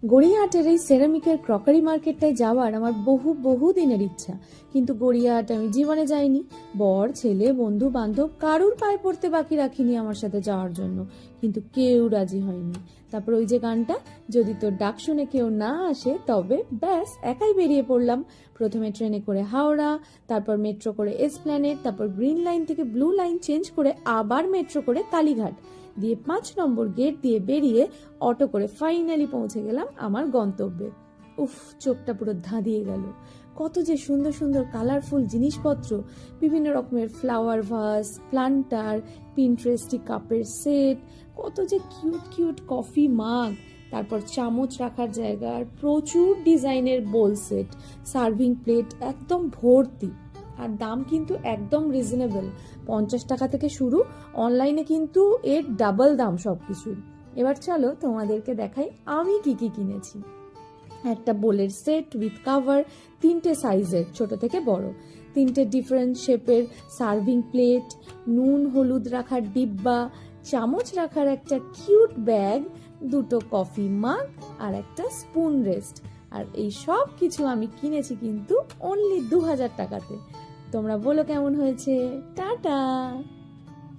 গড়িয়াহাটের এই সেরামিকের ক্রকারি মার্কেটটায় যাওয়ার আমার বহু দিনের ইচ্ছা, কিন্তু গড়িয়াহাট আমি জীবনে যাইনি। বর, ছেলে, বন্ধু বান্ধব কারুর পায়ে পড়তে বাকি রাখিনি আমার সাথে যাওয়ার জন্য, কিন্তু কেউ রাজি হয়নি। তারপর ওই যে গানটা, যদি তোর ডাক শুনে কেউ না আসে তবে ব্যাস, একাই বেরিয়ে পড়লাম। প্রথমে ট্রেনে করে হাওড়া, তারপর মেট্রো করে এসপ্ল্যানেড, তারপর গ্রিন লাইন থেকে ব্লু লাইন চেঞ্জ করে আবার মেট্রো করে কালীঘাট দিয়ে 5 নম্বর গেট দিয়ে বেরিয়ে অটো করে ফাইনালি পৌঁছে গেলাম আমার গন্তব্যে। উফ, চোখটা পুরো ধাঁধিয়ে গেল। কত যে সুন্দর সুন্দর কালারফুল জিনিসপত্র, বিভিন্ন রকমের ফ্লাওয়ার ভাস, প্লান্টার, পিন্টারেস্টি কাপের সেট, কত যে কিউট কফি মাগ, তারপর চামচ রাখার জায়গা, আর প্রচুর ডিজাইনের বোল সেট, সার্ভিং প্লেট একদম ভর্তি। আর দাম কিন্তু একদম রিজনেবল, 50 টাকা থেকে শুরু। অনলাইনে কিন্তু এর ডাবল দাম সবকিছুর। এবার চলো তোমাদেরকে দেখাই আমি কি কি কিনেছি। একটা বোলের সেট উইথ কাভার, 3টে সাইজের, ছোট থেকে বড়, 3টে ডিফারেন্ট শেপের সার্ভিং প্লেট, নুন হলুদ রাখার ডিব্বা, চামচ রাখার একটা কিউট ব্যাগ, 2টো কফি মাগ আর একটা স্পুন রেস্ট। আর এই সব কিছু আমি কিনেছি কিন্তু অনলি 2000 টাকাতে। তোমরা বলো কেমন হয়েছে। টাটা।